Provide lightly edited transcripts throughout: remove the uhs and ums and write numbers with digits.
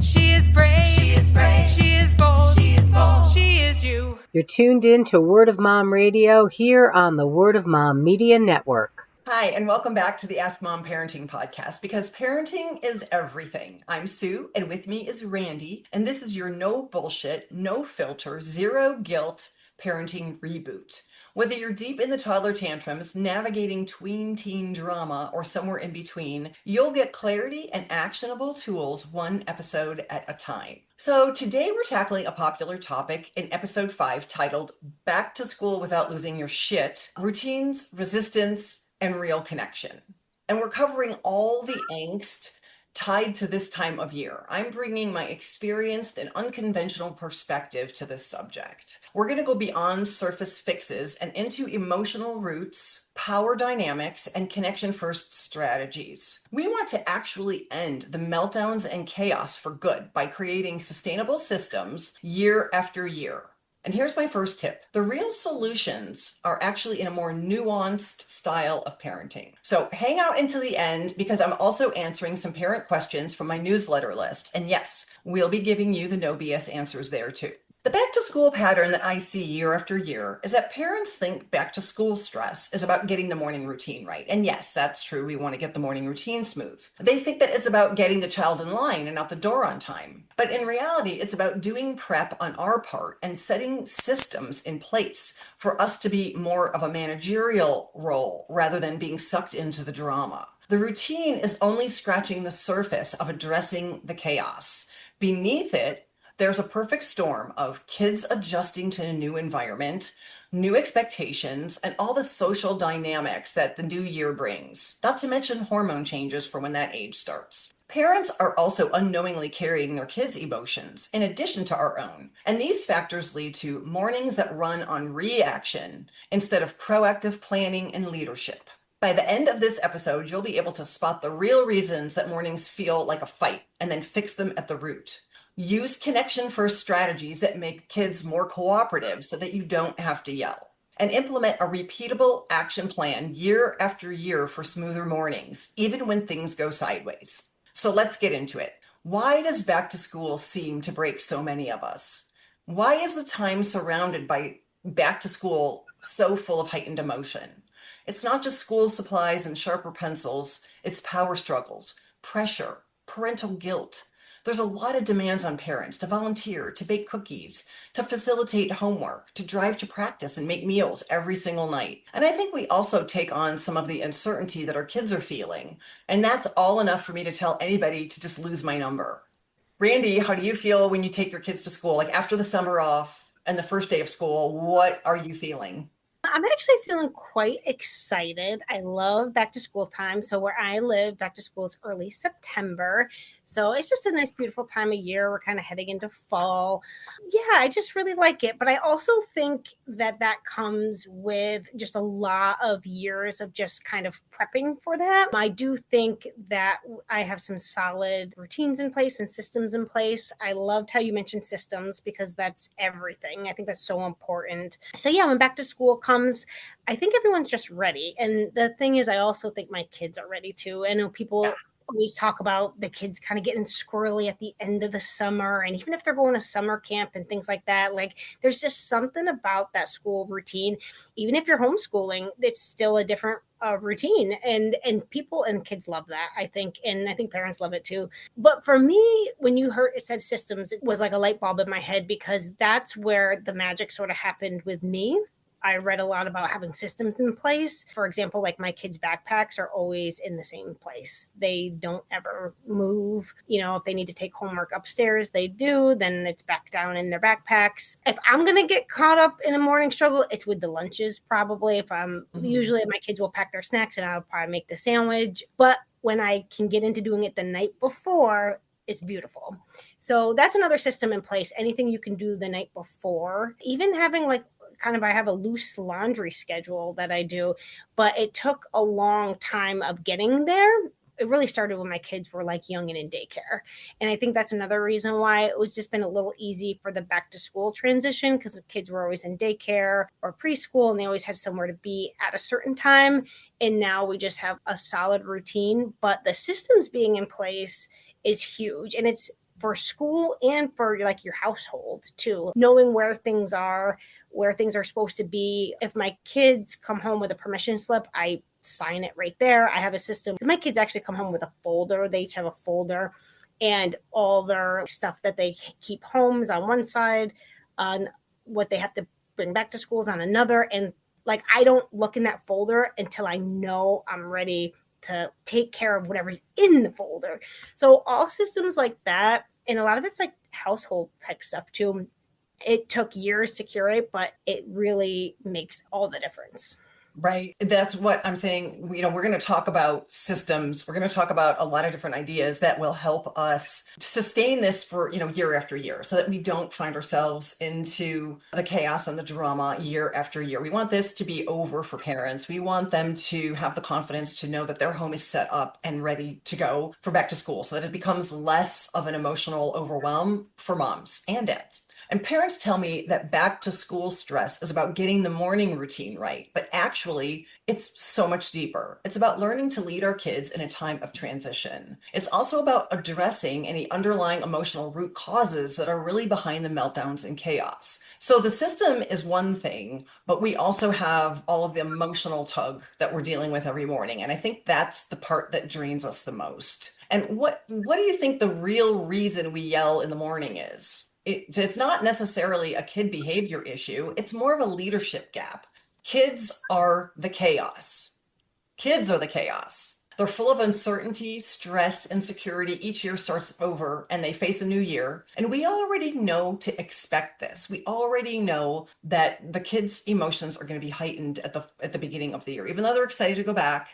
She is brave. She is brave. She is bold. She is bold. She is you. You're tuned in to Word of Mom Radio here on the Word of Mom Media Network. Hi, and welcome back to the Ask Mom Parenting Podcast, because parenting is everything. I'm Sue, and with me is Randy, and this is your no bullshit, no filter, zero guilt parenting reboot. Whether you're deep in the toddler tantrums, navigating tween teen drama, or somewhere in between, you'll get clarity and actionable tools one episode at a time. So today we're tackling a popular topic in episode 5 titled Back to School Without Losing Your Shit, Routines, Resistance, and Real Connection. And we're covering all the angst tied to this time of year. I'm bringing my experienced and unconventional perspective to this subject. We're going to go beyond surface fixes and into emotional roots, power dynamics, and connection first strategies. We want to actually end the meltdowns and chaos for good by creating sustainable systems year after year. And here's my first tip. The real solutions are actually in a more nuanced style of parenting. So hang out until the end, because I'm also answering some parent questions from my newsletter list. And yes, we'll be giving you the no BS answers there too. The back to school pattern that I see year after year is that parents think back to school stress is about getting the morning routine right. And yes, that's true. We want to get the morning routine smooth. They think that it's about getting the child in line and out the door on time. But in reality, it's about doing prep on our part and setting systems in place for us to be more of a managerial role rather than being sucked into the drama. The routine is only scratching the surface of addressing the chaos. Beneath it, there's a perfect storm of kids adjusting to a new environment, new expectations, and all the social dynamics that the new year brings, not to mention hormone changes for when that age starts. Parents are also unknowingly carrying their kids' emotions in addition to our own, and these factors lead to mornings that run on reaction instead of proactive planning and leadership. By the end of this episode, you'll be able to spot the real reasons that mornings feel like a fight and then fix them at the root. Use connection-first strategies that make kids more cooperative so that you don't have to yell. And implement a repeatable action plan year after year for smoother mornings, even when things go sideways. So let's get into it. Why does back to school seem to break so many of us? Why is the time surrounded by back to school so full of heightened emotion? It's not just school supplies and sharper pencils, it's power struggles, pressure, parental guilt. There's a lot of demands on parents to volunteer, to bake cookies, to facilitate homework, to drive to practice and make meals every single night. And I think we also take on some of the uncertainty that our kids are feeling. And that's all enough for me to tell anybody to just lose my number. Randy, how do you feel when you take your kids to school? Like after the summer off and the first day of school, what are you feeling? I'm actually feeling quite excited. I love back to school time. So where I live, back to school is early September. So it's just a nice, beautiful time of year. We're kind of heading into fall. Yeah, I just really like it. But I also think that that comes with just a lot of years of just kind of prepping for that. I do think that I have some solid routines in place and systems in place. I loved how you mentioned systems because that's everything. I think that's so important. So yeah, when back to school comes, I think everyone's just ready. And the thing is, I also think my kids are ready too. I know people always talk about the kids kind of getting squirrely at the end of the summer. And even if they're going to summer camp and things like that, like there's just something about that school routine. Even if you're homeschooling, it's still a different routine. And people and kids love that, I think. And I think parents love it too. But for me, when you heard it said systems, it was like a light bulb in my head because that's where the magic sort of happened with me. I read a lot about having systems in place. For example, like my kids' backpacks are always in the same place. They don't ever move. You know, if they need to take homework upstairs, they do. Then it's back down in their backpacks. If I'm going to get caught up in a morning struggle, it's with the lunches probably. If I'm usually my kids will pack their snacks and I'll probably make the sandwich. But when I can get into doing it the night before, it's beautiful. So that's another system in place. Anything you can do the night before, even having like I have a loose laundry schedule that I do, but it took a long time of getting there. It really started when my kids were like young and in daycare. And I think that's another reason why it was just been a little easy for the back to school transition because the kids were always in daycare or preschool and they always had somewhere to be at a certain time. And now we just have a solid routine, but the systems being in place is huge. And it's for school and for like your household too, knowing where things are, where things are supposed to be. If my kids come home with a permission slip, I sign it right there. I have a system. My kids actually come home with a folder. They each have a folder, and all their stuff that they keep home is on one side, on what they have to bring back to school is on another. And like, I don't look in that folder until I know I'm ready to take care of whatever's in the folder. So all systems like that, and a lot of it's like household type stuff too. It took years to curate, but it really makes all the difference. Right. That's what I'm saying. We're going to talk about systems. We're going to talk about a lot of different ideas that will help us sustain this for, year after year so that we don't find ourselves into the chaos and the drama year after year. We want this to be over for parents. We want them to have the confidence to know that their home is set up and ready to go for back to school so that it becomes less of an emotional overwhelm for moms and dads. And parents tell me that back to school stress is about getting the morning routine right, but actually, it's so much deeper. It's about learning to lead our kids in a time of transition. It's also about addressing any underlying emotional root causes that are really behind the meltdowns and chaos. So the system is one thing, but we also have all of the emotional tug that we're dealing with every morning. And I think that's the part that drains us the most. And what do you think the real reason we yell in the morning is? It's not necessarily a kid behavior issue. It's more of a leadership gap. Kids are the chaos. Kids are the chaos. They're full of uncertainty, stress, insecurity. Each year starts over and they face a new year. And we already know to expect this. We already know that the kids' emotions are going to be heightened at the beginning of the year. Even though they're excited to go back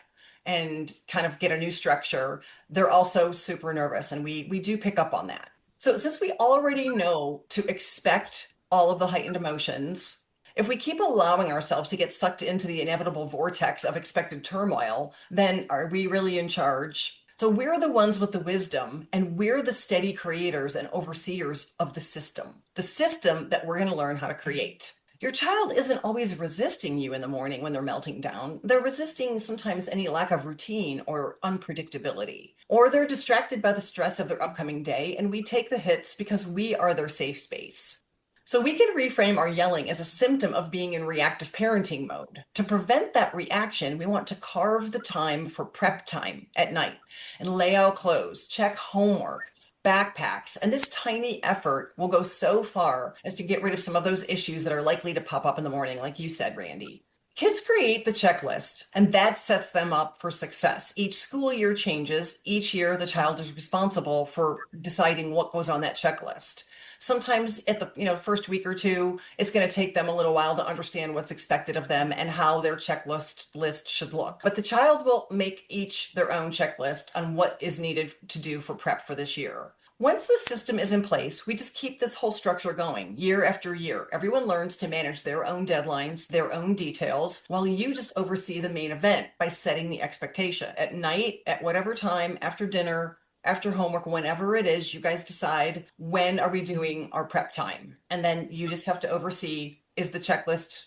and kind of get a new structure, they're also super nervous. And we do pick up on that. So since we already know to expect all of the heightened emotions, if we keep allowing ourselves to get sucked into the inevitable vortex of expected turmoil, then are we really in charge? So we're the ones with the wisdom, and we're the steady creators and overseers of the system that we're going to learn how to create. Your child isn't always resisting you in the morning when they're melting down. They're resisting sometimes any lack of routine or unpredictability. Or they're distracted by the stress of their upcoming day, and we take the hits because we are their safe space. So we can reframe our yelling as a symptom of being in reactive parenting mode. To prevent that reaction, we want to carve the time for prep time at night and lay out clothes, check homework, backpacks, and this tiny effort will go so far as to get rid of some of those issues that are likely to pop up in the morning, like you said, Randy. Kids create the checklist, and that sets them up for success. Each school year changes. Each year, the child is responsible for deciding what goes on that checklist. Sometimes at the first week or two, it's going to take them a little while to understand what's expected of them and how their checklist list should look. But the child will make each their own checklist on what is needed to do for prep for this year. Once the system is in place, we just keep this whole structure going year after year. Everyone learns to manage their own deadlines, their own details, while you just oversee the main event by setting the expectation. At night, at whatever time, after dinner, after homework, whenever it is, you guys decide when are we doing our prep time. And then you just have to oversee, is the checklist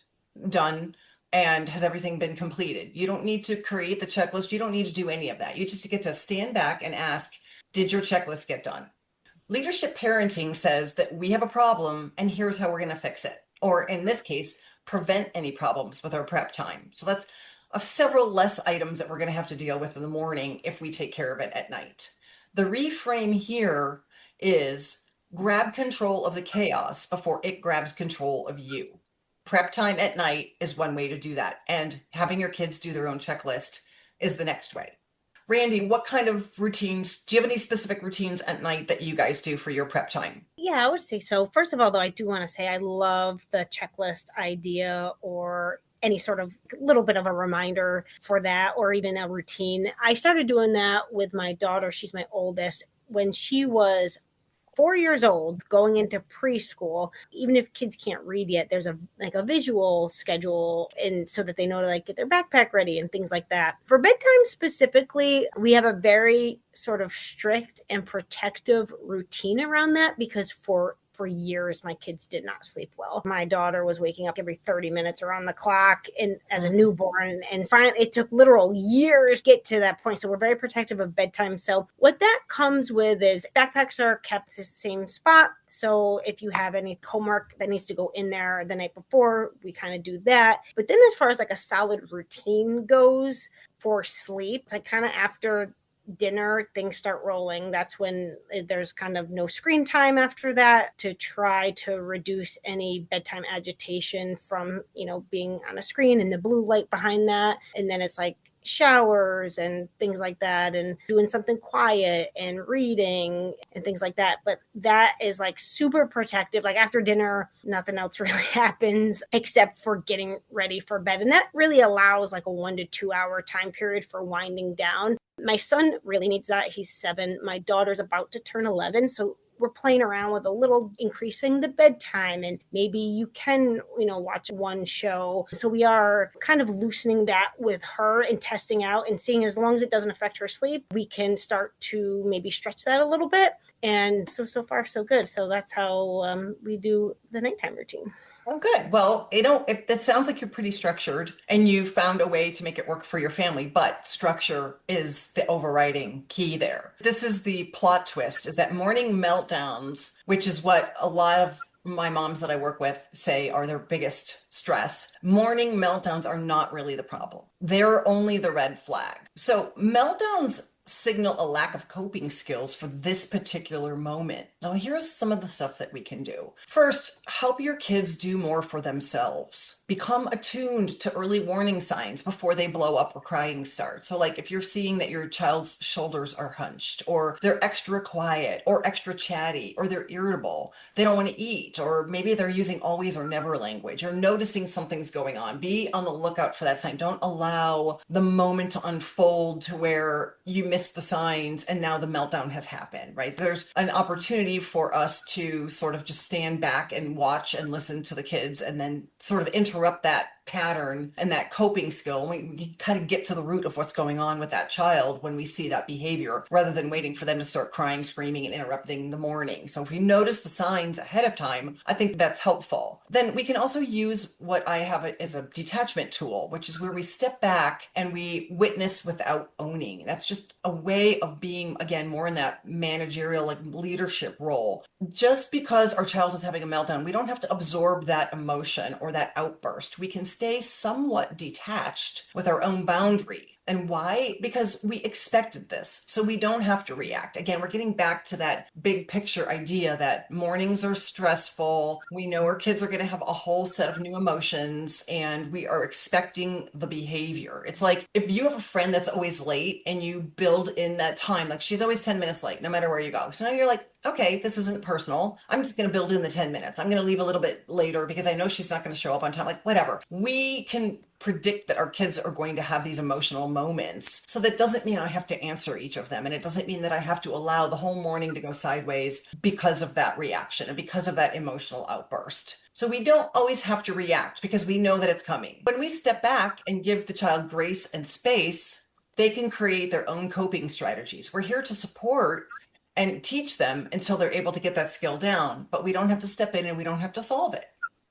done? And has everything been completed? You don't need to create the checklist. You don't need to do any of that. You just get to stand back and ask, did your checklist get done? Leadership parenting says that we have a problem and here's how we're going to fix it. Or in this case, prevent any problems with our prep time. So that's several less items that we're going to have to deal with in the morning if we take care of it at night. The reframe here is grab control of the chaos before it grabs control of you. Prep time at night is one way to do that. And having your kids do their own checklist is the next way. Randy, what kind of routines, do you have any specific routines at night that you guys do for your prep time? Yeah, I would say so. First of all, though, I do want to say I love the checklist idea, or any sort of little bit of a reminder for that, or even a routine. I started doing that with my daughter. She's my oldest. When she was 4 years old, going into preschool, even if kids can't read yet, there's a visual schedule, and so that they know to like get their backpack ready and things like that. For bedtime specifically, we have a very sort of strict and protective routine around that, because for for years, my kids did not sleep well. My daughter was waking up every 30 minutes around the clock and as a newborn. And finally, it took literal years to get to that point. So we're very protective of bedtime. So what that comes with is backpacks are kept the same spot. So if you have any homework that needs to go in there the night before, we kind of do that. But then as far as like a solid routine goes for sleep, it's like kind of after dinner, things start rolling. That's when there's kind of no screen time after that to try to reduce any bedtime agitation from, being on a screen and the blue light behind that. And then it's like showers and things like that and doing something quiet and reading and things like that. But that is like super protective. Like after dinner, nothing else really happens except for getting ready for bed. And that really allows like a 1 to 2 hour time period for winding down. My son really needs that. He's 7. My daughter's about to turn 11. So we're playing around with a little increasing the bedtime, and maybe you can, watch one show. So we are kind of loosening that with her and testing out and seeing, as long as it doesn't affect her sleep, we can start to maybe stretch that a little bit. And so far, so good. So that's how we do the nighttime routine. Oh, good. Well, it sounds like you're pretty structured and you found a way to make it work for your family, but structure is the overriding key there. This is the plot twist, is that morning meltdowns, which is what a lot of my moms that I work with say are their biggest stress. Morning meltdowns are not really the problem. They're only the red flag. So meltdowns signal a lack of coping skills for this particular moment. Now, here's some of the stuff that we can do. First, help your kids do more for themselves. Become attuned to early warning signs before they blow up or crying starts. So like if you're seeing that your child's shoulders are hunched, or they're extra quiet, or extra chatty, or they're irritable, they don't want to eat, or maybe they're using always or never language, you're noticing something's going on, be on the lookout for that sign. Don't allow the moment to unfold to where you miss the signs and now the meltdown has happened, right? There's an opportunity for us to sort of just stand back and watch and listen to the kids and then sort of interrupt that pattern and that coping skill. We kind of get to the root of what's going on with that child when we see that behavior, rather than waiting for them to start crying, screaming, and interrupting the morning. So if we notice the signs ahead of time, I think that's helpful. Then we can also use what I have as a detachment tool, which is where we step back and we witness without owning. That's just a way of being, again, more in that managerial, like leadership role. Just because our child is having a meltdown, we don't have to absorb that emotion or that outburst. We can stay somewhat detached with our own boundary. And why? Because we expected this, so we don't have to react. Again, we're getting back to that big picture idea that mornings are stressful. We know our kids are going to have a whole set of new emotions, and we are expecting the behavior. It's like if you have a friend that's always late and you build in that time, like she's always 10 minutes late, no matter where you go. So now you're like, okay, this isn't personal. I'm just going to build in the 10 minutes. I'm going to leave a little bit later because I know she's not going to show up on time. Like, whatever. We can predict that our kids are going to have these emotional moments. So that doesn't mean I have to answer each of them. And it doesn't mean that I have to allow the whole morning to go sideways because of that reaction and because of that emotional outburst. So we don't always have to react because we know that it's coming. When we step back and give the child grace and space, they can create their own coping strategies. We're here to support and teach them until they're able to get that skill down, but we don't have to step in and we don't have to solve it.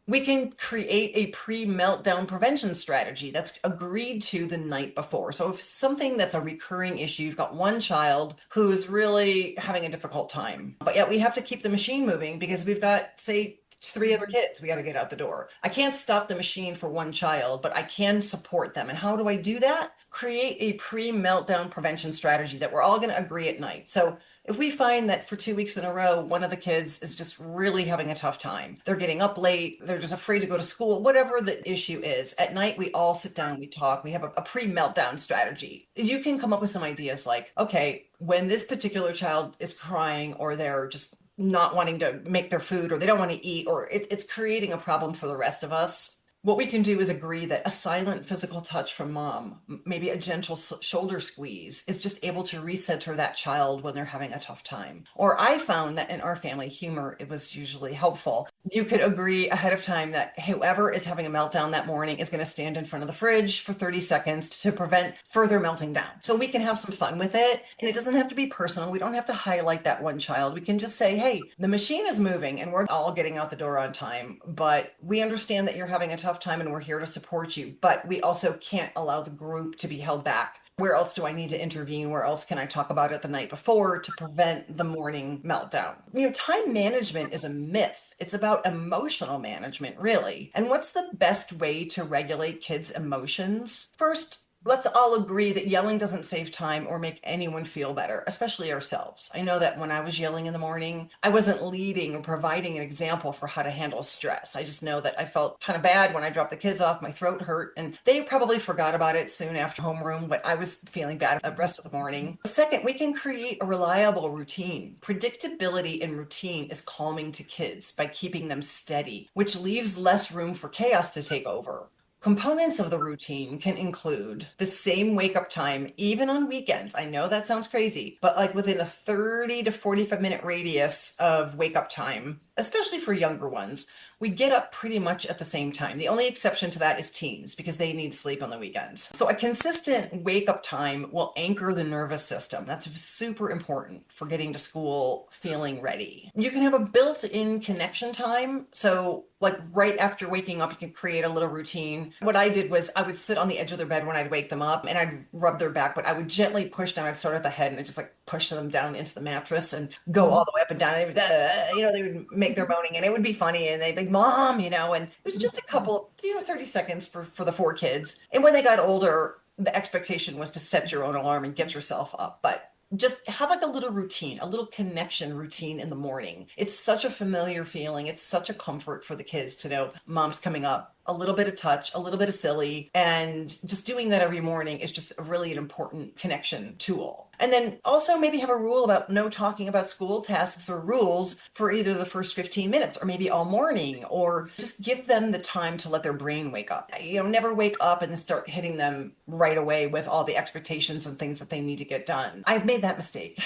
We can create a pre-meltdown prevention strategy that's agreed to the night before. So if something that's a recurring issue, you've got one child who's really having a difficult time, but yet we have to keep the machine moving because we've got, say, 3 other kids we got to get out the door. I can't stop the machine for one child, but I can support them. And how do I do that? Create a pre-meltdown prevention strategy that we're all going to agree at night. So if we find that for 2 weeks in a row, one of the kids is just really having a tough time, they're getting up late, they're just afraid to go to school, whatever the issue is, at night we all sit down, we talk, we have a pre-meltdown strategy. You can come up with some ideas like, okay, when this particular child is crying or they're just not wanting to make their food or they don't want to eat or it's creating a problem for the rest of us, What we can do is agree that a silent physical touch from mom, maybe a gentle shoulder squeeze, is just able to recenter that child when they're having a tough time. Or I found that in our family, humor, it was usually helpful. You could agree ahead of time that whoever is having a meltdown that morning is going to stand in front of the fridge for 30 seconds to prevent further melting down. So we can have some fun with it. And it doesn't have to be personal. We don't have to highlight that one child. We can just say, hey, the machine is moving and we're all getting out the door on time, but we understand that you're having a tough time and we're here to support you. But we also can't allow the group to be held back. Where else do I need to intervene? Where else can I talk about it the night before to prevent the morning meltdown? Time management is a myth. It's about emotional management, really. And what's the best way to regulate kids' emotions? First, let's all agree that yelling doesn't save time or make anyone feel better, especially ourselves. I know that when I was yelling in the morning, I wasn't leading or providing an example for how to handle stress. I just know that I felt kind of bad when I dropped the kids off. My throat hurt, and they probably forgot about it soon after homeroom, but I was feeling bad the rest of the morning. Second, we can create a reliable routine. Predictability and routine is calming to kids by keeping them steady, which leaves less room for chaos to take over. Components of the routine can include the same wake up time, even on weekends. I know that sounds crazy, but like within a 30 to 45-minute radius of wake up time, especially for younger ones, we get up pretty much at the same time. The only exception to that is teens because they need sleep on the weekends. So a consistent wake up time will anchor the nervous system. That's super important for getting to school feeling ready. You can have a built-in connection time. So like right after waking up, you can create a little routine. What I did was I would sit on the edge of their bed when I'd wake them up and I'd rub their back, but I would gently push them. I'd start at the head and I'd just like push them down into the mattress and go all the way up and down. They would make their moaning and it would be funny. And they'd be, Mom, and it was just a couple, 30 seconds for the four kids. And when they got older, the expectation was to set your own alarm and get yourself up. But just have like a little routine, a little connection routine in the morning. It's such a familiar feeling. It's such a comfort for the kids to know mom's coming up. A little bit of touch, a little bit of silly, and just doing that every morning is just really an important connection tool. And then also maybe have a rule about no talking about school tasks or rules for either the first 15 minutes or maybe all morning, or just give them the time to let their brain wake up. Never wake up and then start hitting them right away with all the expectations and things that they need to get done. I've made that mistake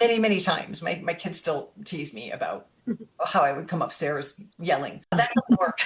many, many times. My kids still tease me about how I would come upstairs yelling. That doesn't work.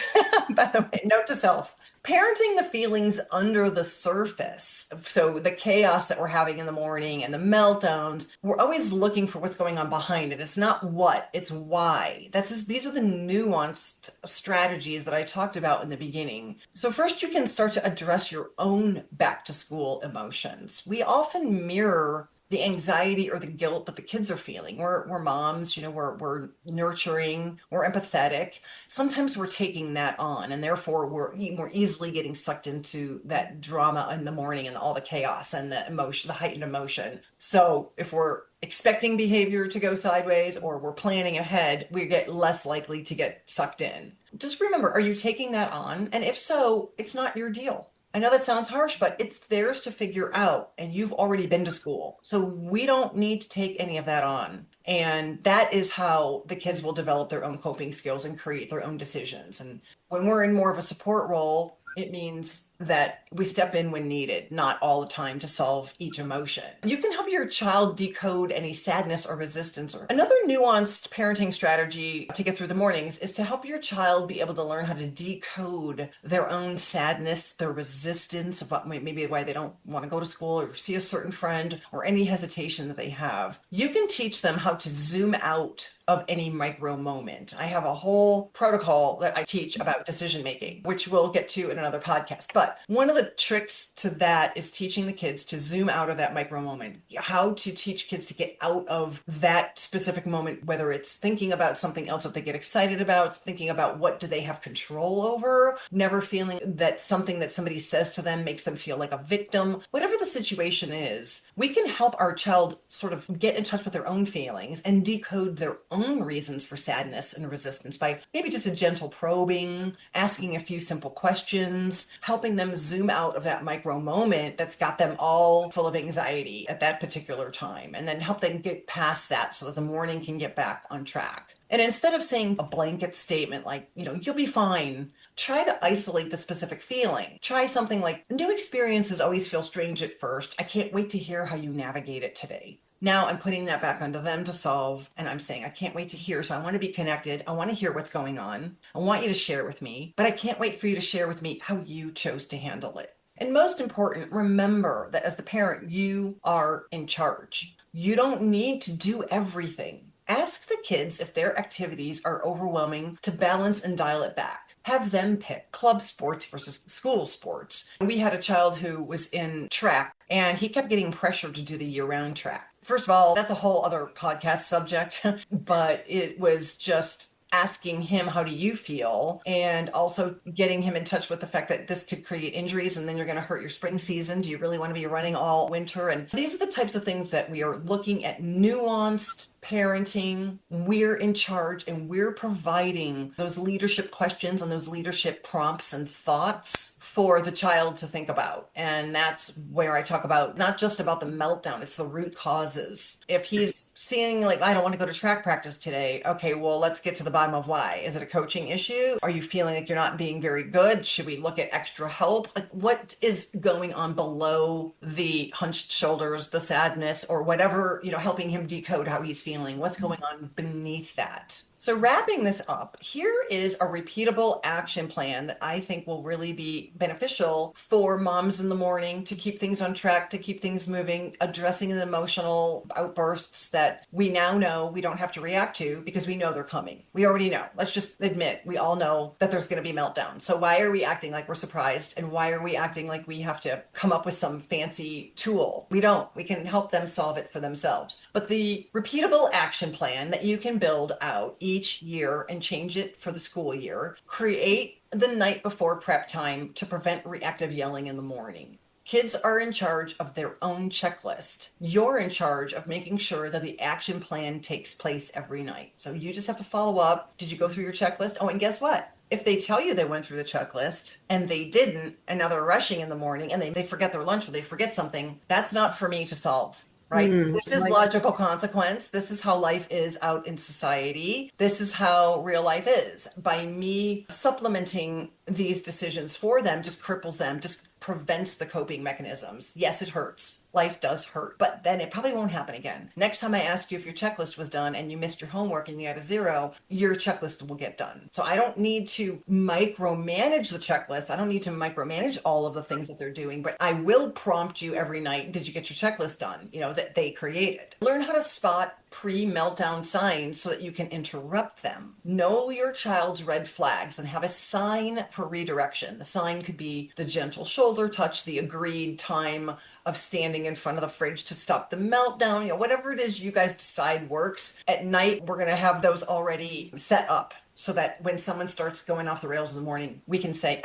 By the way, note to self. Parenting the feelings under the surface. So the chaos that we're having in the morning and the meltdowns, we're always looking for what's going on behind it. It's not what, it's why. These are the nuanced strategies that I talked about in the beginning. So first you can start to address your own back to school emotions. We often mirror the anxiety or the guilt that the kids are feeling. We're moms, we're nurturing, we're empathetic. Sometimes we're taking that on, and therefore we're more easily getting sucked into that drama in the morning and all the chaos and the emotion, the heightened emotion. So if we're expecting behavior to go sideways or we're planning ahead, we get less likely to get sucked in. Just remember, are you taking that on? And if so, it's not your deal. I know that sounds harsh, but it's theirs to figure out, and you've already been to school. So we don't need to take any of that on. And that is how the kids will develop their own coping skills and create their own decisions. And when we're in more of a support role, it means that we step in when needed, not all the time to solve each emotion. You can help your child decode any sadness or resistance. Or another nuanced parenting strategy to get through the mornings is to help your child be able to learn how to decode their own sadness, their resistance of maybe why they don't want to go to school or see a certain friend or any hesitation that they have. You can teach them how to zoom out of any micro moment. I have a whole protocol that I teach about decision making, which we'll get to in another podcast. But one of the tricks to that is teaching the kids to zoom out of that micro moment, how to teach kids to get out of that specific moment, whether it's thinking about something else that they get excited about, thinking about what do they have control over, never feeling that something that somebody says to them makes them feel like a victim. Whatever the situation is, we can help our child sort of get in touch with their own feelings and decode their own reasons for sadness and resistance by maybe just a gentle probing, asking a few simple questions, helping them zoom out of that micro moment that's got them all full of anxiety at that particular time, and then help them get past that so that the morning can get back on track. And instead of saying a blanket statement like, you'll be fine, try to isolate the specific feeling. Try something like, new experiences always feel strange at first. I can't wait to hear how you navigate it today. Now I'm putting that back onto them to solve. And I'm saying, I can't wait to hear. So I want to be connected. I want to hear what's going on. I want you to share with me, but I can't wait for you to share with me how you chose to handle it. And most important, remember that as the parent, you are in charge. You don't need to do everything. Ask the kids if their activities are overwhelming to balance and dial it back. Have them pick club sports versus school sports. We had a child who was in track and he kept getting pressured to do the year-round track. First of all, that's a whole other podcast subject, but it was just asking him, how do you feel? And also getting him in touch with the fact that this could create injuries and then you're going to hurt your spring season. Do you really want to be running all winter? And these are the types of things that we are looking at nuanced parenting. We're in charge and we're providing those leadership questions and those leadership prompts and thoughts for the child to think about. And that's where I talk about not just about the meltdown, it's the root causes. If he's seeing like, I don't want to go to track practice today. Okay, well, let's get to the bottom of why. Is it a coaching issue? Are you feeling like you're not being very good? Should we look at extra help? Like, what is going on below the hunched shoulders, the sadness, or whatever, helping him decode how he's feeling? What's going on beneath that? So wrapping this up, here is a repeatable action plan that I think will really be beneficial for moms in the morning to keep things on track, to keep things moving, addressing the emotional outbursts that we now know we don't have to react to because we know they're coming. We already know. Let's just admit, we all know that there's going to be meltdown. So why are we acting like we're surprised? And why are we acting like we have to come up with some fancy tool? We don't. We can help them solve it for themselves. But the repeatable action plan that you can build out each year and change it for the school year. Create the night before prep time to prevent reactive yelling in the morning. Kids are in charge of their own checklist. You're in charge of making sure that the action plan takes place every night. So you just have to follow up. Did you go through your checklist? Oh, and guess what? If they tell you they went through the checklist and they didn't, and now they're rushing in the morning and they forget their lunch or they forget something, that's not for me to solve. Right? This is logical consequence. This is how life is out in society. This is how real life is. By me supplementing these decisions for them just cripples them, just prevents the coping mechanisms. Yes, it hurts. Life does hurt, but then it probably won't happen again. Next time I ask you if your checklist was done and you missed your homework and you had a 0, your checklist will get done. So I don't need to micromanage the checklist. I don't need to micromanage all of the things that they're doing, but I will prompt you every night. Did you get your checklist done? That they created. Learn how to spot pre-meltdown signs so that you can interrupt them. Know your child's red flags and have a sign for redirection. The sign could be the gentle shoulder touch, the agreed time of standing in front of the fridge to stop the meltdown, whatever it is you guys decide works. At night, we're going to have those already set up so that when someone starts going off the rails in the morning, we can say,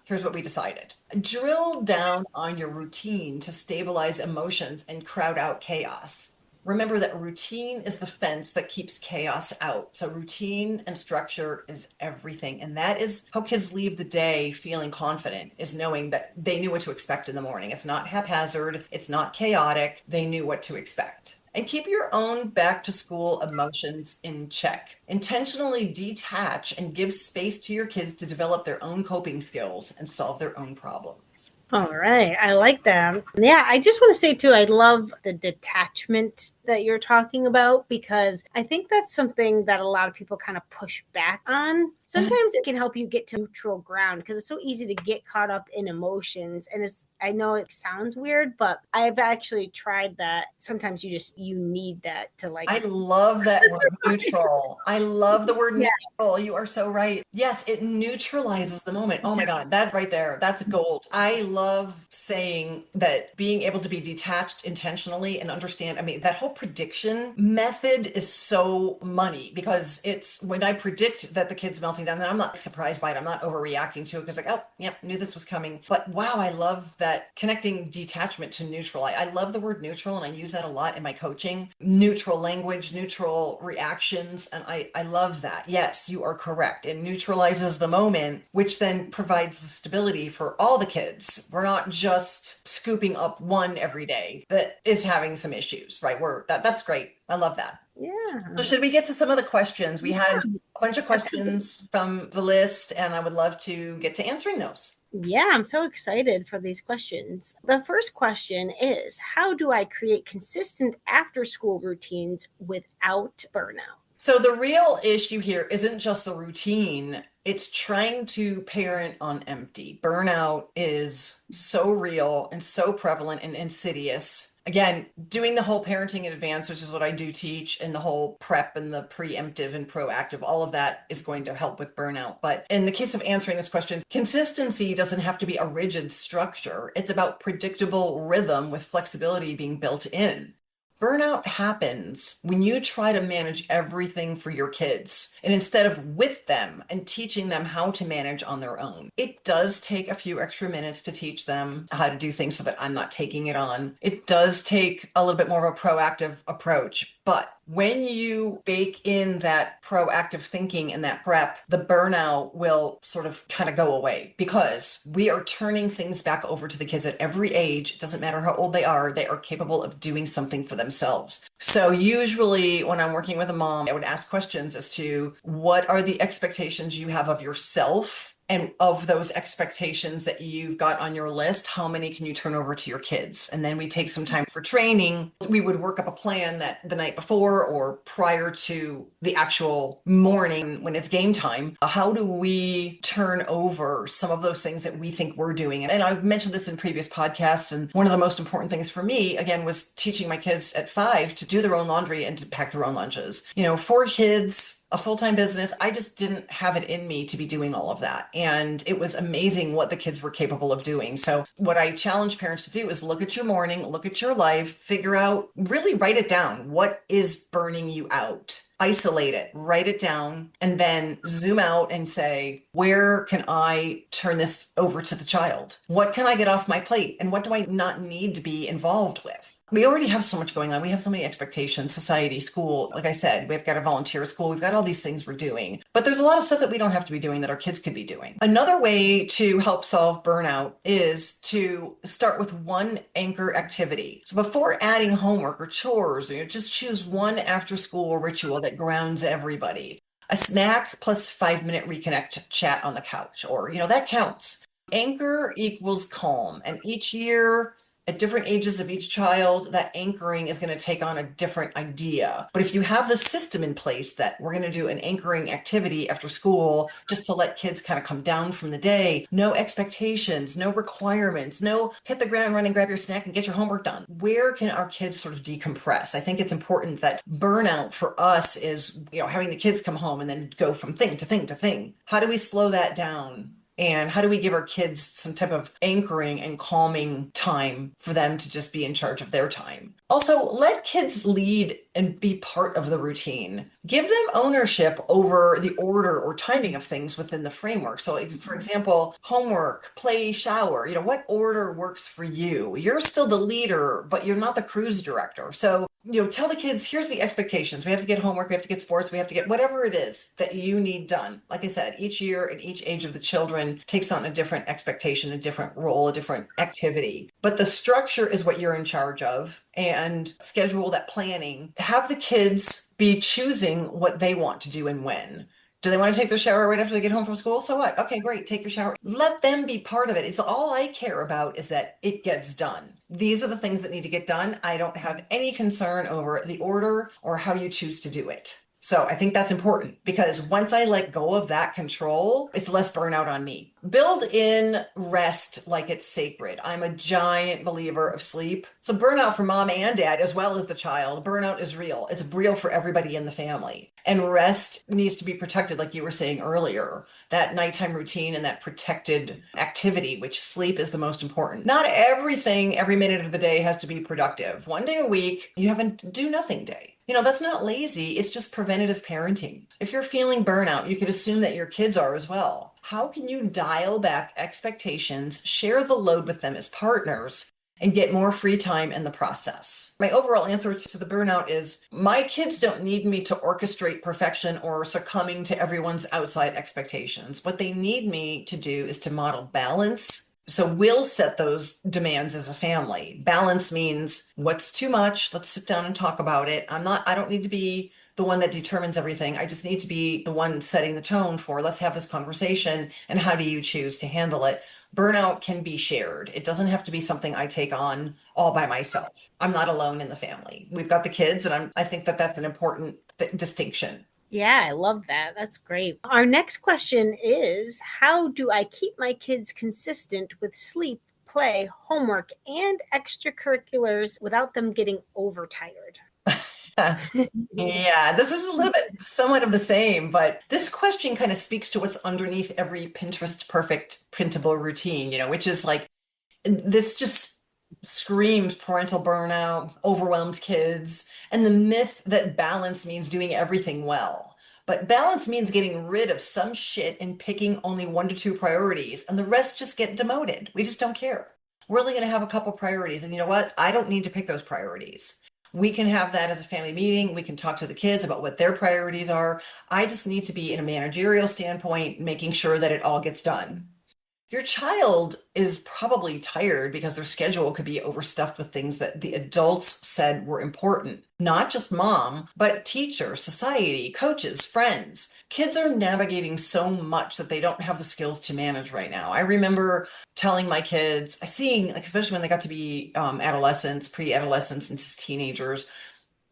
here's what we decided. Drill down on your routine to stabilize emotions and crowd out chaos. Remember that routine is the fence that keeps chaos out. So routine and structure is everything. And that is how kids leave the day feeling confident, is knowing that they knew what to expect in the morning. It's not haphazard. It's not chaotic. They knew what to expect. And keep your own back to school emotions in check. Intentionally detach and give space to your kids to develop their own coping skills and solve their own problems. All right. I like that. Yeah, I just want to say too, I love the detachment that you're talking about, because I think that's something that a lot of people kind of push back on. Sometimes it can help you get to neutral ground because it's so easy to get caught up in emotions. And I know it sounds weird, but I've actually tried that. Sometimes you need that to I love that word neutral. I love the word neutral. You are so right. Yes, it neutralizes the moment. Oh my God, that right there, that's gold. I love saying that being able to be detached intentionally and understand, that whole prediction method is so money, because it's when I predict that the kid's melting down, and I'm not surprised by it. I'm not overreacting to it because knew this was coming. But wow, I love that connecting detachment to neutral. I love the word neutral, and I use that a lot in my coaching. Neutral language, neutral reactions. And I love that. Yes, you are correct. It neutralizes the moment, which then provides the stability for all the kids. We're not just scooping up one every day that is having some issues, right? support. That's great. I love that. Yeah. So should we get to some of the questions? We had a bunch of Absolutely. questions from the list, and I would love to get to answering those. Yeah, I'm so excited for these questions. The first question is, how do I create consistent after school routines without burnout? So the real issue here isn't just the routine, it's trying to parent on empty. Burnout is so real and so prevalent and insidious. Again, doing the whole parenting in advance, which is what I do teach, and the whole prep and the preemptive and proactive, all of that is going to help with burnout. But in the case of answering this question, consistency doesn't have to be a rigid structure. It's about predictable rhythm with flexibility being built in. Burnout happens when you try to manage everything for your kids and instead of with them and teaching them how to manage on their own. It does take a few extra minutes to teach them how to do things so that I'm not taking it on. It does take a little bit more of a proactive approach, but when you bake in that proactive thinking and that prep, the burnout will sort of kind of go away because we are turning things back over to the kids at every age. It doesn't matter how old they are capable of doing something for themselves. So usually when I'm working with a mom, I would ask questions as to what are the expectations you have of yourself, and of those expectations that you've got on your list, how many can you turn over to your kids? And then we take some time for training. We would work up a plan that the night before or prior to the actual morning when it's game time. How do we turn over some of those things that we think we're doing? And I've mentioned this in previous podcasts. And one of the most important things for me, again, was teaching my kids at 5 to do their own laundry and to pack their own lunches. 4 kids, a full-time business. I just didn't have it in me to be doing all of that. And it was amazing what the kids were capable of doing. So what I challenge parents to do is look at your morning, look at your life, figure out, really write it down. What is burning you out? Isolate it, write it down, and then zoom out and say, where can I turn this over to the child? What can I get off my plate? And what do I not need to be involved with? We already have so much going on. We have so many expectations, society, school. Like I said, we've got to volunteer at school. We've got all these things we're doing. But there's a lot of stuff that we don't have to be doing that our kids could be doing. Another way to help solve burnout is to start with one anchor activity. So before adding homework or chores, just choose one after school ritual that grounds everybody. A snack plus 5-minute reconnect chat on the couch, or, that counts. Anchor equals calm. And each year, at different ages of each child, that anchoring is going to take on a different idea. But if you have the system in place that we're going to do an anchoring activity after school, just to let kids kind of come down from the day, no expectations, no requirements, no hit the ground, run and grab your snack and get your homework done. Where can our kids sort of decompress? I think it's important that burnout for us is, having the kids come home and then go from thing to thing to thing. How do we slow that down? And how do we give our kids some type of anchoring and calming time for them to just be in charge of their time? Also, let kids lead and be part of the routine. Give them ownership over the order or timing of things within the framework. So, for example, homework, play, shower, what order works for you? You're still the leader, but you're not the cruise director. So, tell the kids, here's the expectations. We have to get homework, we have to get sports, we have to get whatever it is that you need done. Like I said, each year and each age of the children takes on a different expectation, a different role, a different activity. But the structure is what you're in charge of, and schedule that planning. Have the kids be choosing what they want to do and when. Do they want to take their shower right after they get home from school? So what? Okay, great. Take your shower. Let them be part of it. It's all I care about is that it gets done. These are the things that need to get done. I don't have any concern over the order or how you choose to do it. So I think that's important because once I let go of that control, it's less burnout on me. Build in rest like it's sacred. I'm a giant believer of sleep. So burnout for mom and dad, as well as the child, burnout is real. It's real for everybody in the family. And rest needs to be protected, like you were saying earlier. That nighttime routine and that protected activity, which sleep is the most important. Not everything, every minute of the day has to be productive. One day a week, you have a do nothing day. That's not lazy. It's just preventative parenting. If you're feeling burnout, you could assume that your kids are as well. How can you dial back expectations, share the load with them as partners, and get more free time in the process? My overall answer to the burnout is my kids don't need me to orchestrate perfection or succumbing to everyone's outside expectations. What they need me to do is to model balance, So we'll set those demands as a family. Balance means what's too much. Let's sit down and talk about it. I don't need to be the one that determines everything. I just need to be the one setting the tone for let's have this conversation and how do you choose to handle it? Burnout can be shared. It doesn't have to be something I take on all by myself. I'm not alone in the family. We've got the kids, and I think that that's an important distinction. Yeah, I love that. That's great. Our next question is, how do I keep my kids consistent with sleep, play, homework, and extracurriculars without them getting overtired? Yeah, this is a little bit somewhat of the same, but this question kind of speaks to what's underneath every Pinterest perfect printable routine, which is like this just screams parental burnout, overwhelmed kids, and the myth that balance means doing everything well. But balance means getting rid of some shit and picking only 1 to 2 priorities, and the rest just get demoted. We just don't care. We're only going to have a couple priorities, and you know what? I don't need to pick those priorities. We can have that as a family meeting. We can talk to the kids about what their priorities are. I just need to be in a managerial standpoint, making sure that it all gets done. Your child is probably tired because their schedule could be overstuffed with things that the adults said were important. Not just mom, but teacher, society, coaches, friends. Kids are navigating so much that they don't have the skills to manage right now. I remember telling my kids, like, especially when they got to be adolescents, pre-adolescents, and just teenagers,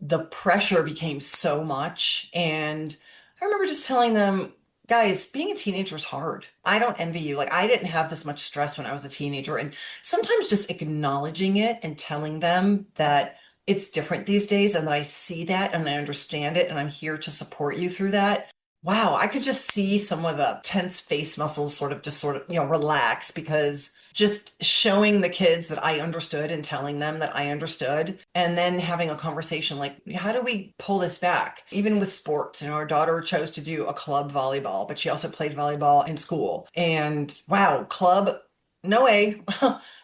the pressure became so much. And I remember just telling them, guys, being a teenager is hard. I don't envy you. Like, I didn't have this much stress when I was a teenager. And sometimes just acknowledging it and telling them that it's different these days and that I see that and I understand it and I'm here to support you through that. Wow, I could just see some of the tense face muscles relax because just showing the kids that I understood and telling them that I understood, and then having a conversation like, how do we pull this back? Even with sports, our daughter chose to do a club volleyball, but she also played volleyball in school. And wow, club, no way.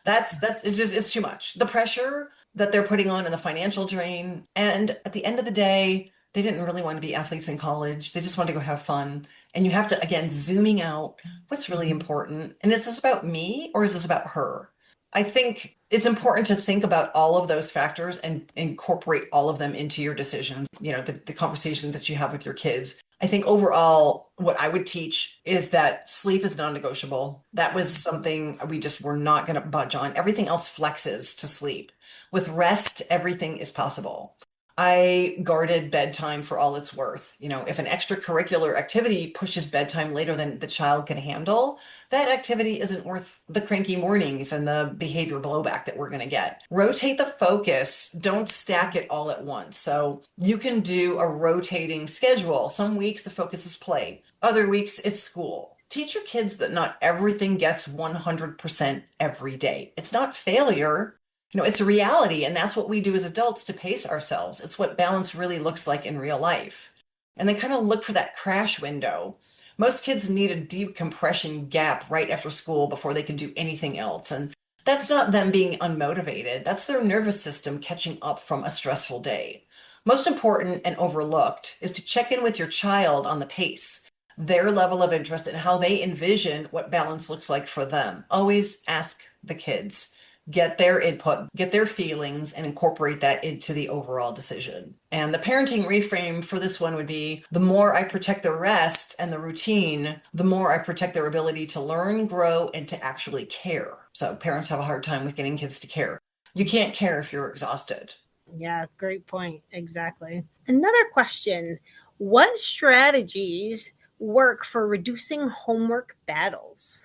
It's too much. The pressure that they're putting on and the financial drain. And at the end of the day, they didn't really want to be athletes in college. They just wanted to go have fun. And you have to, again, zooming out, what's really important? And is this about me or is this about her? I think it's important to think about all of those factors and incorporate all of them into your decisions, the conversations that you have with your kids. I think overall, what I would teach is that sleep is non-negotiable. That was something we just were not going to budge on. Everything else flexes to sleep. With rest, everything is possible. I guarded bedtime for all it's worth. If an extracurricular activity pushes bedtime later than the child can handle, that activity isn't worth the cranky mornings and the behavior blowback that we're going to get. Rotate the focus. Don't stack it all at once. So you can do a rotating schedule. Some weeks the focus is play. Other weeks it's school. Teach your kids that not everything gets 100% every day. It's not failure. It's a reality, and that's what we do as adults to pace ourselves. It's what balance really looks like in real life. And they kind of look for that crash window. Most kids need a deep compression gap right after school before they can do anything else. And that's not them being unmotivated. That's their nervous system catching up from a stressful day. Most important and overlooked is to check in with your child on the pace, their level of interest, and how they envision what balance looks like for them. Always ask the kids. Get their input, get their feelings, and incorporate that into the overall decision. And the parenting reframe for this one would be, the more I protect the rest and the routine, the more I protect their ability to learn, grow, and to actually care. So parents have a hard time with getting kids to care. You can't care if you're exhausted. Yeah, great point. Exactly. Another question: what strategies work for reducing homework battles?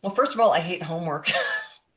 Well, first of all, I hate homework.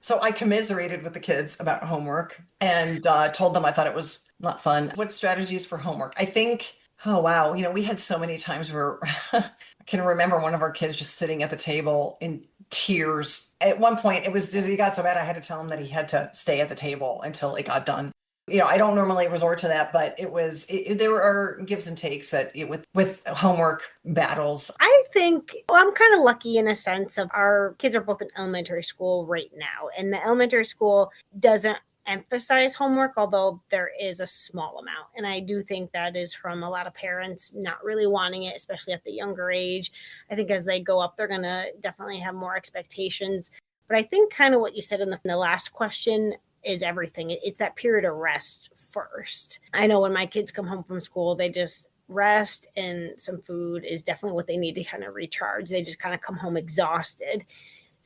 So I commiserated with the kids about homework and told them I thought it was not fun. What strategies for homework? I think, oh, wow. We had so many times where I can remember one of our kids just sitting at the table in tears. At one point, he got so bad I had to tell him that he had to stay at the table until it got done. I don't normally resort to that, but there are gives and takes that with homework battles. I think, I'm kind of lucky in a sense of our kids are both in elementary school right now, and the elementary school doesn't emphasize homework, although there is a small amount. And I do think that is from a lot of parents not really wanting it, especially at the younger age. I think as they go up, they're going to definitely have more expectations. But I think kind of what you said in the last question is everything. It's that period of rest first. I know when my kids come home from school, they just rest, and some food is definitely what they need to kind of recharge. They just kind of come home exhausted.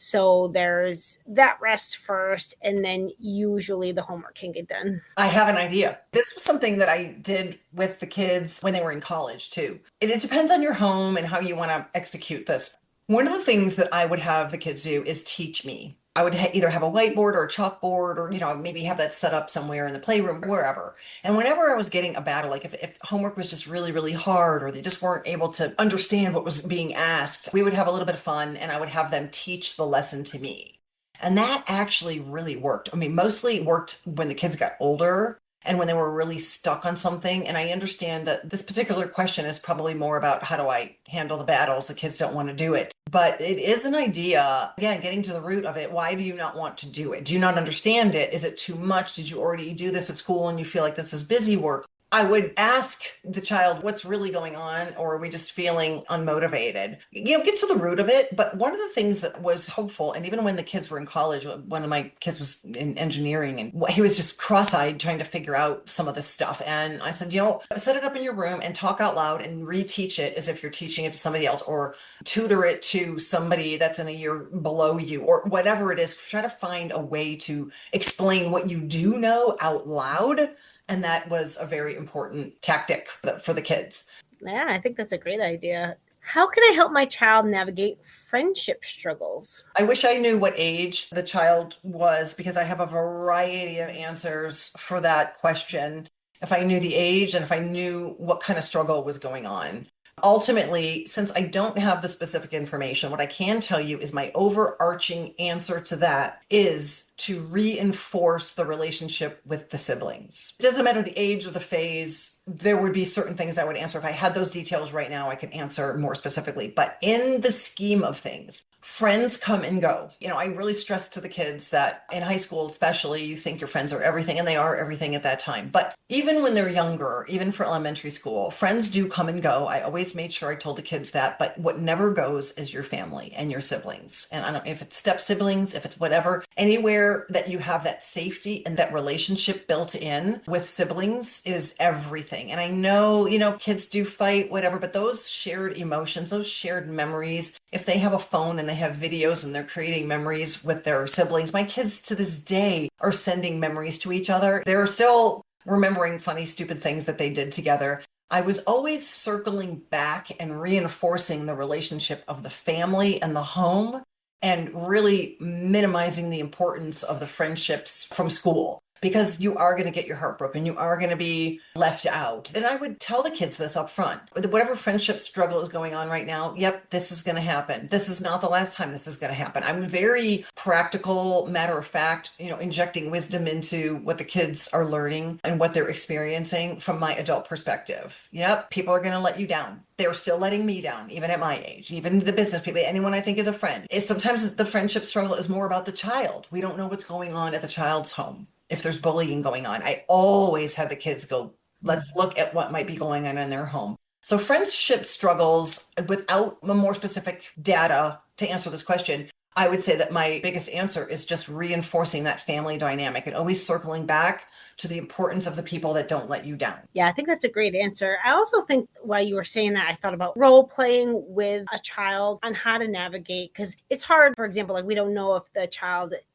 So there's that rest first, and then usually the homework can get done. I have an idea. This was something that I did with the kids when they were in college too. It depends on your home and how you want to execute this. One of the things that I would have the kids do is teach me. I would either have a whiteboard or a chalkboard, or, maybe have that set up somewhere in the playroom, wherever. And whenever I was getting a battle, like if homework was just really, really hard, or they just weren't able to understand what was being asked, we would have a little bit of fun, and I would have them teach the lesson to me. And that actually really worked. I mean, mostly it worked when the kids got older and when they were really stuck on something. And I understand that this particular question is probably more about how do I handle the battles? The kids don't want to do it. But it is an idea, again, getting to the root of it. Why do you not want to do it? Do you not understand it? Is it too much? Did you already do this at school and you feel like this is busy work? I would ask the child what's really going on, or are we just feeling unmotivated? Get to the root of it. But one of the things that was hopeful, and even when the kids were in college, one of my kids was in engineering, and he was just cross-eyed trying to figure out some of this stuff. And I said, set it up in your room and talk out loud and reteach it as if you're teaching it to somebody else, or tutor it to somebody that's in a year below you, or whatever it is. Try to find a way to explain what you do know out loud. And that was a very important tactic for the kids. Yeah, I think that's a great idea. How can I help my child navigate friendship struggles? I wish I knew what age the child was, because I have a variety of answers for that question. If I knew the age and if I knew what kind of struggle was going on. Ultimately, since I don't have the specific information, what I can tell you is my overarching answer to that is to reinforce the relationship with the siblings. It doesn't matter the age or the phase. There would be certain things I would answer. If I had those details right now, I could answer more specifically. But in the scheme of things, friends come and go. I really stress to the kids that in high school, especially, you think your friends are everything, and they are everything at that time. But even when they're younger, even for elementary school, friends do come and go. I always made sure I told the kids that. But what never goes is your family and your siblings. And I don't know if it's step siblings, if it's whatever, anywhere that you have that safety and that relationship built in with siblings is everything. And I know, kids do fight, whatever, but those shared emotions, those shared memories, if they have a phone and they have videos and they're creating memories with their siblings, my kids to this day are sending memories to each other. They're still remembering funny, stupid things that they did together. I was always circling back and reinforcing the relationship of the family and the home, and really minimizing the importance of the friendships from school, because you are going to get your heart broken. You are going to be left out. And I would tell the kids this up front. Whatever friendship struggle is going on right now, yep, this is going to happen. This is not the last time this is going to happen. I'm very practical, matter of fact, injecting wisdom into what the kids are learning and what they're experiencing from my adult perspective. Yep, people are going to let you down. They're still letting me down, even at my age, even the business people, anyone I think is a friend. Sometimes the friendship struggle is more about the child. We don't know what's going on at the child's home. If there's bullying going on, I always have the kids go, let's look at what might be going on in their home. So friendship struggles, without more specific data to answer this question, I would say that my biggest answer is just reinforcing that family dynamic and always circling back to the importance of the people that don't let you down. Yeah, I think that's a great answer. I also think while you were saying that, I thought about role playing with a child on how to navigate, because it's hard. For example, like we don't know if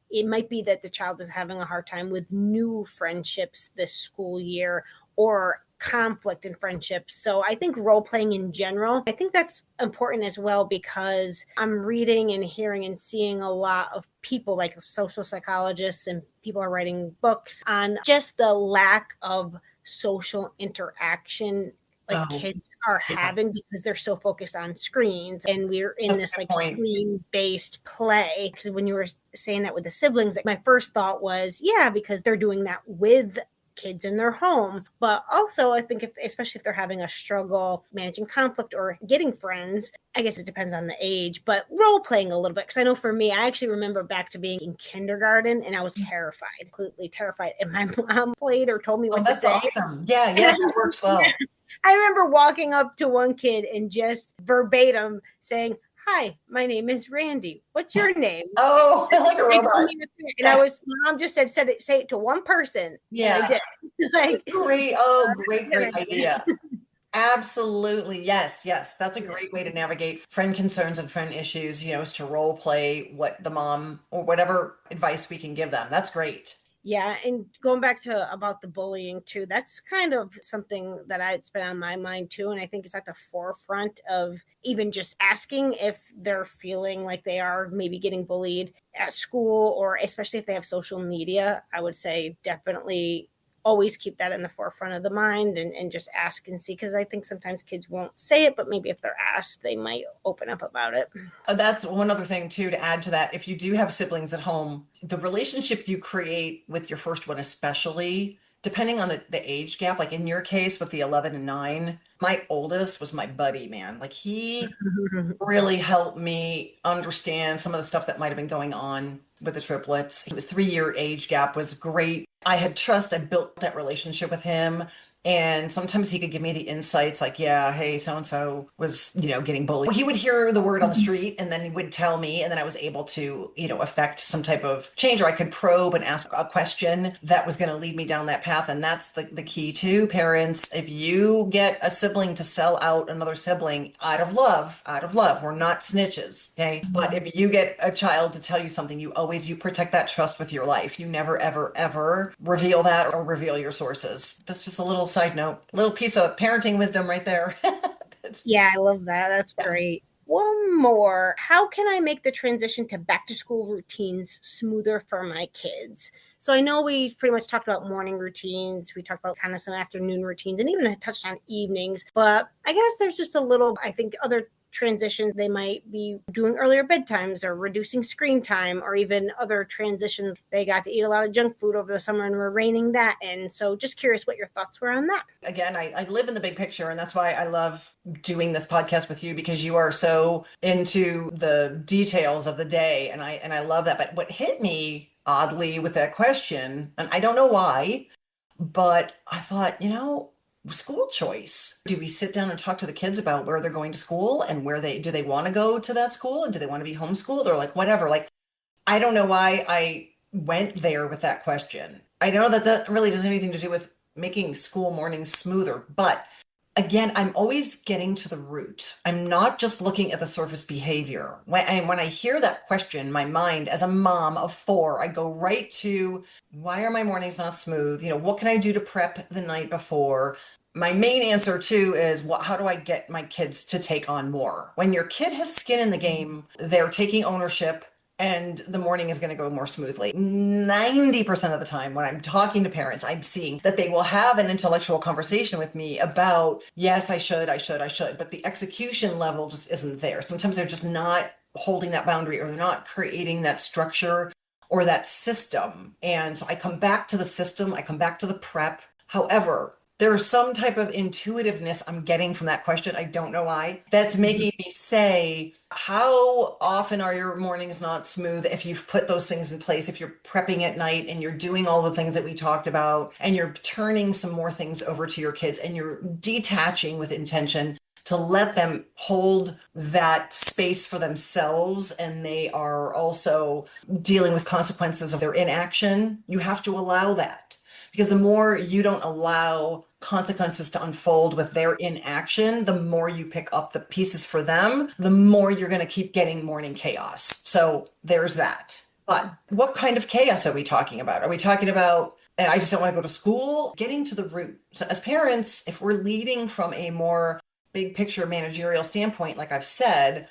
it might be that the child is having a hard time with new friendships this school year, or conflict in friendships. So I think role playing in general, I think that's important as well, because I'm reading and hearing and seeing a lot of people like social psychologists, and people are writing books on just the lack of social interaction kids are having, because they're so focused on screens, and we're in this screen based play. Because when you were saying that with the siblings, my first thought was, yeah, because they're doing that with kids in their home. But also I think especially if they're having a struggle managing conflict or getting friends, I guess it depends on the age, but role playing a little bit. Because I know for me, I actually remember back to being in kindergarten, and I was terrified, completely terrified. And my mom played or told me what to say. Awesome. Yeah, that works well. I remember walking up to one kid and just verbatim saying, "Hi, my name is Randy. What's your name?" Oh, like a robot. And my mom just said say it to one person. Yeah. And I did. Like, Great idea. Absolutely. Yes. That's a great way to navigate friend concerns and friend issues, is to role play what the mom or whatever advice we can give them. That's great. Yeah, and going back to about the bullying too, that's kind of something that it's been on my mind too, and I think it's at the forefront of even just asking if they're feeling like they are maybe getting bullied at school, or especially if they have social media. I would say definitely always keep that in the forefront of the mind, and just ask and see, because I think sometimes kids won't say it, but maybe if they're asked, they might open up about it. That's one other thing too to add to that. If you do have siblings at home, the relationship you create with your first one, especially depending on the age gap, like in your case with the 11 and 9, my oldest was my buddy, man. Like he really helped me understand some of the stuff that might have been going on with the triplets. It was 3-year age gap was great. I had trust. I built that relationship with him. And sometimes he could give me the insights like, yeah, hey, so and so was, getting bullied. He would hear the word on the street and then he would tell me, and then I was able to, affect some type of change, or I could probe and ask a question that was going to lead me down that path. And that's the key to parents. If you get a sibling to sell out another sibling out of love, we're not snitches, okay? But if you get a child to tell you something, you protect that trust with your life. You never, ever, ever reveal that or reveal your sources. That's just a little side note, little piece of parenting wisdom right there. Yeah, I love that. That's great. One more. How can I make the transition to back to school routines smoother for my kids? So I know we've pretty much talked about morning routines. We talked about kind of some afternoon routines and even touched on evenings. But I guess there's just a little, I think, other transitions they might be doing earlier bedtimes or reducing screen time, or even other transitions. They got to eat a lot of junk food over the summer and we're reining that in. So just curious what your thoughts were on that. Again, I live in the big picture, and that's why I love doing this podcast with you, because you are so into the details of the day, and I love that. But what hit me oddly with that question, and I don't know why, but I thought, school choice. Do we sit down and talk to the kids about where they're going to school and do they want to go to that school, and do they want to be homeschooled, or like whatever? Like, I don't know why I went there with that question. I know that really doesn't have anything to do with making school mornings smoother, but again, I'm always getting to the root. I'm not just looking at the surface behavior. When I hear that question, my mind, as a mom of 4, I go right to, why are my mornings not smooth? What can I do to prep the night before? My main answer too is, how do I get my kids to take on more? When your kid has skin in the game, they're taking ownership, and the morning is going to go more smoothly. 90% of the time when I'm talking to parents, I'm seeing that they will have an intellectual conversation with me about, yes, I should, but the execution level just isn't there. Sometimes they're just not holding that boundary, or they're not creating that structure or that system. And so I come back to the system, I come back to the prep. However, there's some type of intuitiveness I'm getting from that question. I don't know why. That's making me say, how often are your mornings not smooth if you've put those things in place, if you're prepping at night and you're doing all the things that we talked about, and you're turning some more things over to your kids, and you're detaching with intention to let them hold that space for themselves, and they are also dealing with consequences of their inaction. You have to allow that. Because the more you don't allow consequences to unfold with their inaction, the more you pick up the pieces for them, the more you're going to keep getting morning chaos. So there's that. But what kind of chaos are we talking about? Are we talking about, I just don't want to go to school? Getting to the root. So as parents, if we're leading from a more big picture managerial standpoint, like I've said,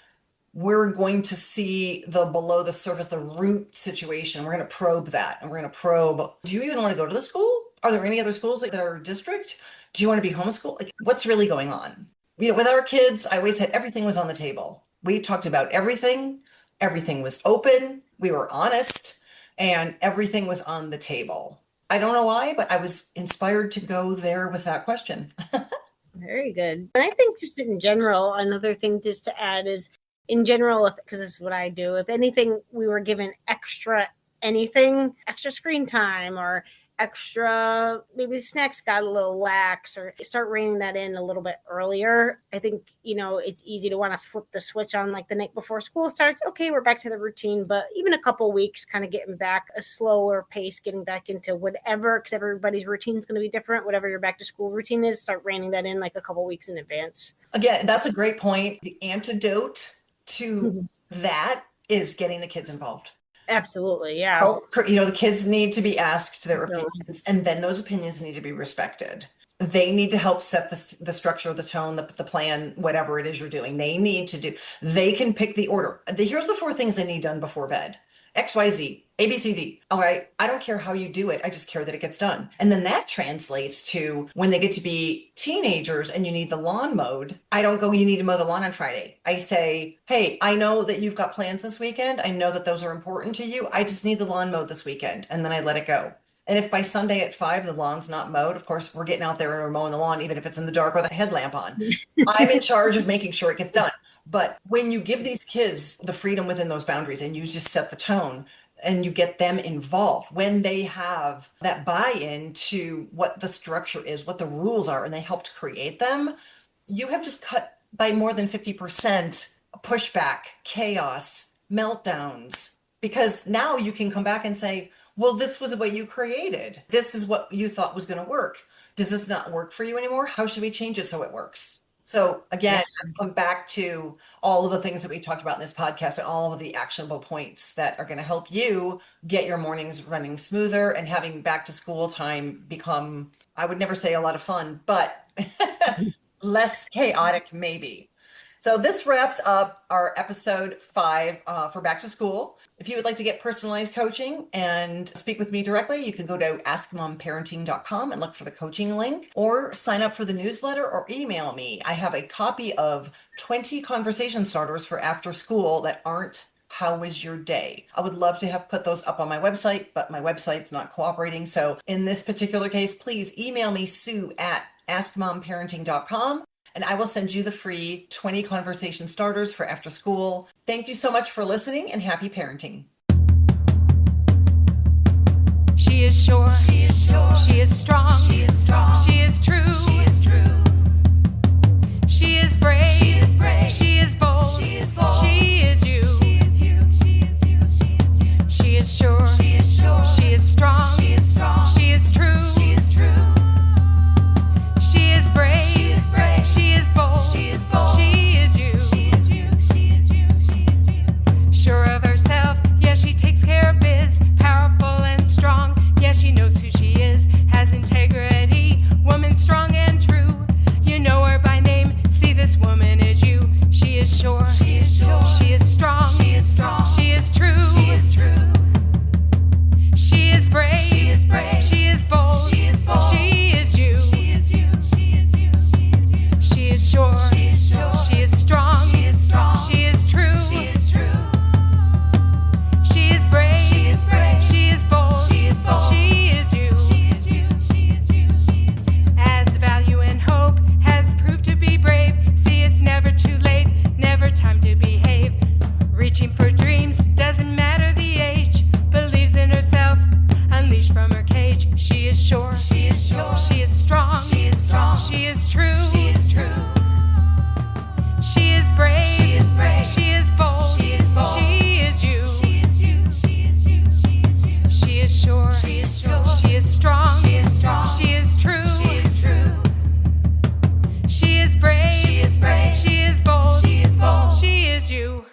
we're going to see the below the surface, the root situation. We're going to probe that, and we're going to probe, do you even want to go to the school? Are there any other schools that are district? Do you want to be homeschooled? Like, what's really going on? With our kids, I always had, everything was on the table. We talked about everything. Everything was open. We were honest, and everything was on the table. I don't know why, but I was inspired to go there with that question. Very good. And I think just in general, another thing just to add is, in general, because this is what I do, if anything, we were given extra screen time or extra, maybe the snacks got a little lax, or start reining that in a little bit earlier. I think, it's easy to want to flip the switch on like the night before school starts. Okay, we're back to the routine, but even a couple weeks kind of getting back a slower pace, getting back into whatever, because everybody's routine is going to be different. Whatever your back to school routine is, start reining that in like a couple weeks in advance. Again, that's a great point. The antidote to that is getting the kids involved. Absolutely, yeah. The kids need to be asked their opinions, and then those opinions need to be respected. They need to help set the structure, the tone, the plan, whatever it is you're doing. They can pick the order. Here's the 4 things they need done before bed. X, Y, Z, A, B, C, D. All right. I don't care how you do it. I just care that it gets done. And then that translates to when they get to be teenagers and you need the lawn mowed. I don't go, you need to mow the lawn on Friday. I say, hey, I know that you've got plans this weekend. I know that those are important to you. I just need the lawn mowed this weekend. And then I let it go. And if by Sunday at 5, the lawn's not mowed, of course, we're getting out there and we're mowing the lawn, even if it's in the dark with a headlamp on. I'm in charge of making sure it gets done. But when you give these kids the freedom within those boundaries and you just set the tone and you get them involved, when they have that buy-in to what the structure is, what the rules are, and they helped create them, you have just cut by more than 50% pushback, chaos, meltdowns, because now you can come back and say, well, this was what you created. This is what you thought was going to work. Does this not work for you anymore? How should we change it so it works? So again, come back to all of the things that we talked about in this podcast and all of the actionable points that are going to help you get your mornings running smoother and having back to school time become, I would never say a lot of fun, but less chaotic maybe. So this wraps up our episode 5 for back to school. If you would like to get personalized coaching and speak with me directly, you can go to askmomparenting.com and look for the coaching link, or sign up for the newsletter or email me. I have a copy of 20 conversation starters for after school that aren't how was your day? I would love to have put those up on my website, but my website's not cooperating. So in this particular case, please email me, sue@askmomparenting.com. and I will send you the free 20 conversation starters for after school. Thank you so much for listening, and happy parenting. She is sure. She is sure. She is strong. She is strong. She is true. She is true. She is brave. She is brave. She is bold. She is bold. She is you. She is you. She is you. She is you. She is sure. She is sure. She is strong. She is strong. She is true. She is true. She is brave. She is brave. She is bold. She is bold. She is you. She is you. She is you. She is you. Sure of herself, yeah, she takes care of biz. Powerful and strong, yeah, she knows who she is. Has integrity, woman strong and true. You know her by name, see this woman is you. She is sure. She is sure. She is strong. She is strong. She is true. She is true. She is brave. She is brave. She is bold. She is bold. She is you. She is you. She is you. She is you. She is sure. She is sure. She is strong. She is strong. She is true. She is true. She is brave. She is brave. She is bold. She is bold. She is you. She is you. She is you. She is you. Adds value and hope. Has proved to be brave. See, it's never too late. Never time to behave. Reaching for dreams. Doesn't matter the age. Believes in herself. Unleashed from her cage. She is sure. She is sure. She is strong. She is strong. She is true. She is true. She is brave. She is brave. She is bold. She is bold. She is you. She is you. She is you. She is you. She is sure. She is sure. She is strong. She is strong. She is true. She is true. She is brave. She is brave. She is bold. She is bold. She is you.